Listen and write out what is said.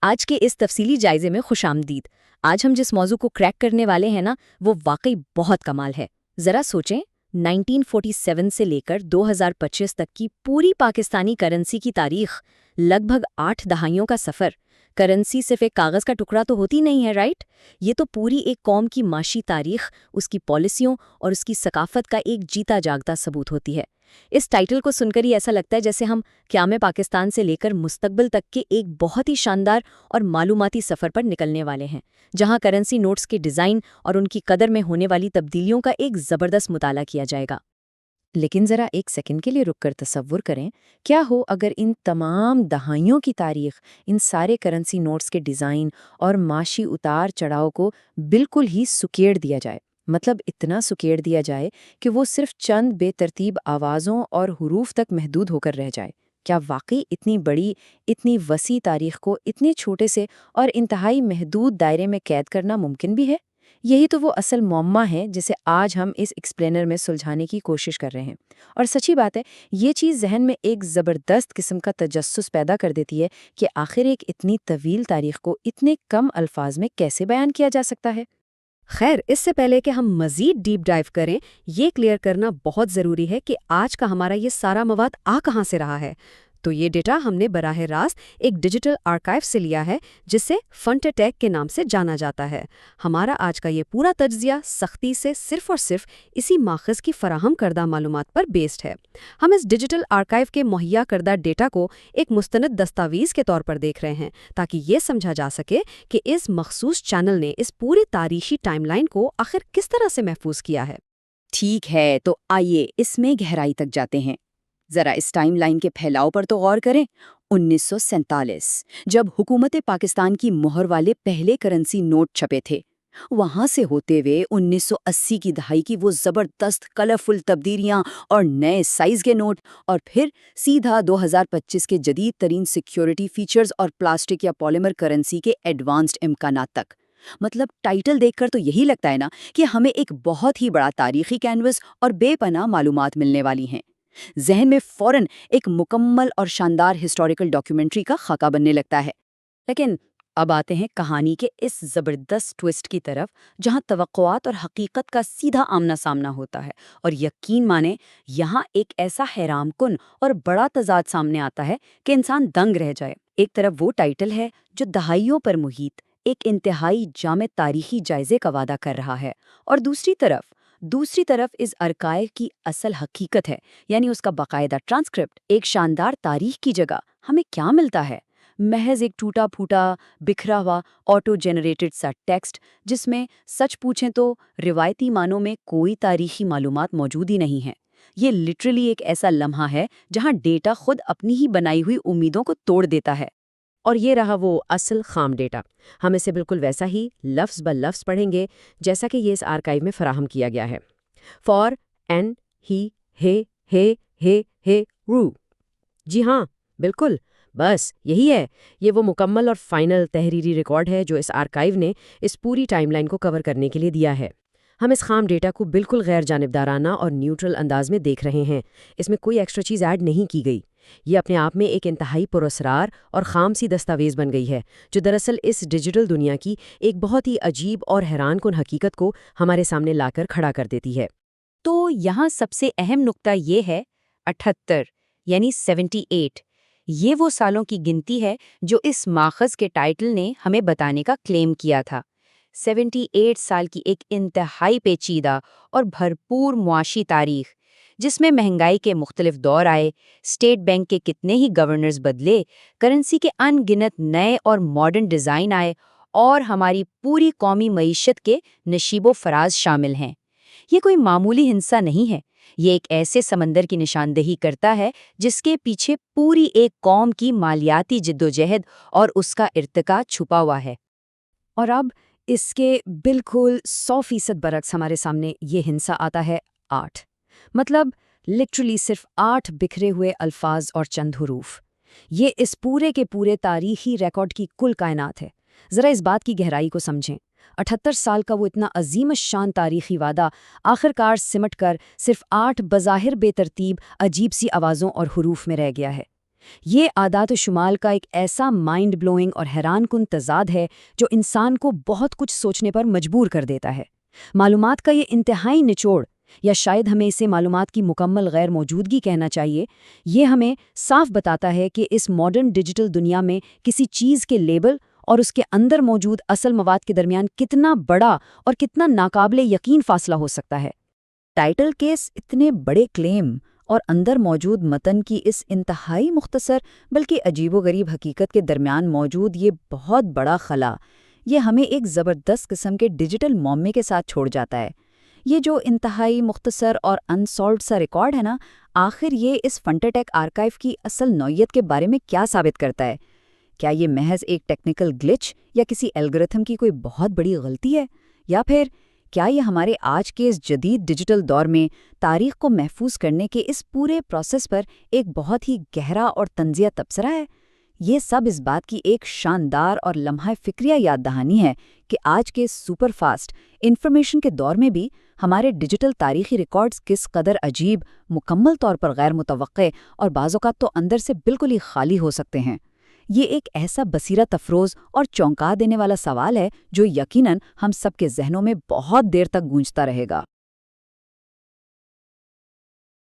آج کے اس تفصیلی جائزے میں خوش آمدید۔ آج ہم جس موضوع کو کریک کرنے والے ہیں نا، وہ واقعی بہت کمال ہے۔ ذرا سوچیں، 1947 سے لے کر 2025 تک کی پوری پاکستانی کرنسی کی تاریخ، لگ بھگ 8 دہائیوں کا سفر۔ کرنسی صرف ایک کاغذ کا ٹکڑا تو ہوتی نہیں ہے، رائٹ؟ یہ تو پوری ایک قوم کی معاشی تاریخ، اس کی پالیسیوں اور اس کی ثقافت کا ایک جیتا جاگتا ثبوت ہوتی ہے۔ اس ٹائٹل کو سن کر ہی ایسا لگتا ہے جیسے ہم قیام پاکستان سے لے کر مستقبل تک کے ایک بہت ہی شاندار اور معلوماتی سفر پر نکلنے والے ہیں، جہاں کرنسی نوٹس کے ڈیزائن اور ان کی قدر میں ہونے والی تبدیلیوں کا ایک زبردست مطالعہ کیا جائے گا۔ لیکن ذرا ایک سیکنڈ کے لیے رک کر تصور کریں، کیا ہو اگر ان تمام دہائیوں کی تاریخ، ان سارے کرنسی نوٹس کے ڈیزائن اور معاشی اتار چڑھاؤ کو بالکل ہی سکیڑ دیا جائے؟ مطلب اتنا سکیڑ دیا جائے کہ وہ صرف چند بے ترتیب آوازوں اور حروف تک محدود ہو کر رہ جائے۔ کیا واقعی اتنی بڑی، اتنی وسیع تاریخ کو اتنے چھوٹے سے اور انتہائی محدود دائرے میں قید کرنا ممکن بھی ہے؟ یہی تو وہ اصل معمہ ہے جسے آج ہم اس ایکسپلینر میں سلجھانے کی کوشش کر رہے ہیں۔ اور سچی بات ہے، یہ چیز ذہن میں ایک زبردست قسم کا تجسس پیدا کر دیتی ہے کہ آخر ایک اتنی طویل تاریخ کو اتنے کم الفاظ میں کیسے بیان کیا جا سکتا ہے۔ خیر، اس سے پہلے کہ ہم مزید ڈیپ ڈائیو کریں، یہ کلیئر کرنا بہت ضروری ہے کہ آج کا ہمارا یہ سارا مواد کہاں سے رہا ہے۔ تو یہ ڈیٹا ہم نے براہ راست ایک ڈیجیٹل آرکائیو سے لیا ہے، جسے فنٹ ٹیک کے نام سے جانا جاتا ہے۔ ہمارا آج کا یہ پورا تجزیہ سختی سے صرف اور صرف اسی ماخذ کی فراہم کردہ معلومات پر بیسڈ ہے۔ ہم اس ڈیجیٹل آرکائیو کے مہیا کردہ ڈیٹا کو ایک مستند دستاویز کے طور پر دیکھ رہے ہیں، تاکہ یہ سمجھا جا سکے کہ اس مخصوص چینل نے اس پوری تاریخی ٹائم لائن کو آخر کس طرح سے محفوظ کیا ہے۔ ٹھیک ہے، تو آئیے اس میں گہرائی تک جاتے ہیں۔ ذرا اس ٹائم لائن کے پھیلاؤ پر تو غور کریں۔ 1947 جب حکومت پاکستان کی مہر والے پہلے کرنسی نوٹ چھپے تھے، وہاں سے ہوتے ہوئے 1980 کی دہائی کی وہ زبردست کلرفل تبدیلیاں اور نئے سائز کے نوٹ، اور پھر سیدھا 2025 کے جدید ترین سیکیورٹی فیچرز اور پلاسٹک یا پالیمر کرنسی کے ایڈوانسڈ امکانات تک۔ مطلب ٹائٹل دیکھ کر تو یہی لگتا ہے نا کہ ہمیں ایک بہت ہی بڑا تاریخی کینوس اور بے پناہ معلومات ملنے والی ہیں۔ ذہن میں فوراً ایک مکمل اور شاندار ہسٹوریکل ڈاکیومنٹری کا خاکہ بننے لگتا ہے۔ لیکن اب آتے ہیں کہانی کے اس زبردست ٹوسٹ کی طرف، جہاں توقعات اور حقیقت کا سیدھا آمنا سامنا ہوتا ہے، اور یقین مانیں یہاں ایک ایسا حیران کن اور بڑا تضاد سامنے آتا ہے کہ انسان دنگ رہ جائے۔ ایک طرف وہ ٹائٹل ہے جو دہائیوں پر محیط ایک انتہائی جامع تاریخی جائزے کا وعدہ کر رہا ہے، اور دوسری طرف اس ارکائیو کی اصل حقیقت ہے، یعنی اس کا باقاعدہ ٹرانسکرپٹ۔ ایک شاندار تاریخ کی جگہ ہمیں کیا ملتا ہے؟ محض ایک ٹوٹا پھوٹا، بکھرا ہوا، آٹو جنریٹڈ سا ٹیکسٹ، جس میں سچ پوچھیں تو روایتی معنوں میں کوئی تاریخی معلومات موجود ہی نہیں ہے۔ یہ لٹرلی ایک ایسا لمحہ ہے جہاں ڈیٹا خود اپنی ہی بنائی ہوئی امیدوں کو توڑ دیتا ہے۔ اور یہ رہا وہ اصل خام ڈیٹا۔ ہم اسے بالکل ویسا ہی لفظ بہ لفظ پڑھیں گے جیسا کہ یہ اس آرکائیو میں فراہم کیا گیا ہے۔ فار این ہی ہے رو۔ جی ہاں، بالکل، بس یہی ہے۔ یہ وہ مکمل اور فائنل تحریری ریکارڈ ہے جو اس آرکائیو نے اس پوری ٹائم لائن کو کور کرنے کے لیے دیا ہے۔ ہم اس خام ڈیٹا کو بالکل غیر جانبدارانہ اور نیوٹرل انداز میں دیکھ رہے ہیں۔ اس میں کوئی ایکسٹرا چیز ایڈ نہیں کی گئی۔ یہ اپنے آپ میں ایک انتہائی پراسرار اور خام سی دستاویز بن گئی ہے، جو دراصل اس ڈیجیٹل دنیا کی ایک بہت ہی عجیب اور حیران کن حقیقت کو ہمارے سامنے لا کر کھڑا کر دیتی ہے۔ تو یہاں سب سے اہم نقطہ یہ ہے، 78 یعنی 78، یہ وہ سالوں کی گنتی ہے جو اس ماخذ کے ٹائٹل نے ہمیں بتانے کا کلیم کیا تھا۔ 78 سال کی ایک انتہائی پیچیدہ اور بھرپور معاشی تاریخ، جس میں مہنگائی کے مختلف دور آئے، اسٹیٹ بینک کے کتنے ہی گورنرز بدلے، کرنسی کے ان گنت نئے اور ماڈرن ڈیزائن آئے، اور ہماری پوری قومی معیشت کے نشیب و فراز شامل ہیں۔ یہ کوئی معمولی ہنسا نہیں ہے، یہ ایک ایسے سمندر کی نشاندہی کرتا ہے جس کے پیچھے پوری ایک قوم کی مالیاتی جدوجہد اور اس کا ارتقاء چھپا ہوا ہے۔ اور اب اس کے بالکل 100% برعکس ہمارے سامنے یہ ہنسا آتا ہے 8، مطلب لٹرلی صرف 8 بکھرے ہوئے الفاظ اور چند حروف۔ یہ اس پورے کے پورے تاریخی ریکارڈ کی کل کائنات ہے۔ ذرا اس بات کی گہرائی کو سمجھیں۔ 78 سال کا وہ اتنا عظیم الشان تاریخی وعدہ آخرکار سمٹ کر صرف 8 بظاہر بے ترتیب عجیب سی آوازوں اور حروف میں رہ گیا ہے۔ یہ اعداد و شمال کا ایک ایسا مائنڈ بلوئنگ اور حیران کن تضاد ہے جو انسان کو بہت کچھ سوچنے پر مجبور کر دیتا ہے۔ معلومات کا یہ انتہائی نچوڑ، یا شاید ہمیں اسے معلومات کی مکمل غیر موجودگی کہنا چاہیے، یہ ہمیں صاف بتاتا ہے کہ اس ماڈرن ڈیجیٹل دنیا میں کسی چیز کے لیبل اور اس کے اندر موجود اصل مواد کے درمیان کتنا بڑا اور کتنا ناقابل یقین فاصلہ ہو سکتا ہے۔ ٹائٹل کے اتنے بڑے کلیم اور اندر موجود متن کی اس انتہائی مختصر بلکہ عجیب و غریب حقیقت کے درمیان موجود یہ بہت بڑا خلا، یہ ہمیں ایک زبردست قسم کے ڈیجیٹل معمے کے ساتھ چھوڑ جاتا ہے۔ یہ جو انتہائی مختصر اور انسالوڈ سا ریکارڈ ہے نا، آخر یہ اس فنٹاٹیک آرکائیو کی اصل نوعیت کے بارے میں کیا ثابت کرتا ہے؟ کیا یہ محض ایک ٹیکنیکل گلچ یا کسی الگورتھم کی کوئی بہت بڑی غلطی ہے؟ یا پھر کیا یہ ہمارے آج کے اس جدید ڈیجیٹل دور میں تاریخ کو محفوظ کرنے کے اس پورے پروسیس پر ایک بہت ہی گہرا اور طنزیہ تبصرہ ہے؟ یہ سب اس بات کی ایک شاندار اور لمحہ فکریہ یاد دہانی ہے کہ آج کے سپر فاسٹ انفارمیشن کے دور میں بھی ہمارے ڈیجیٹل تاریخی ریکارڈز کس قدر عجیب، مکمل طور پر غیر متوقع اور بعض اوقات تو اندر سے بالکل ہی خالی ہو سکتے ہیں۔ یہ ایک ایسا بصیرت افروز اور چونکا دینے والا سوال ہے جو یقیناً ہم سب کے ذہنوں میں بہت دیر تک گونجتا رہے گا۔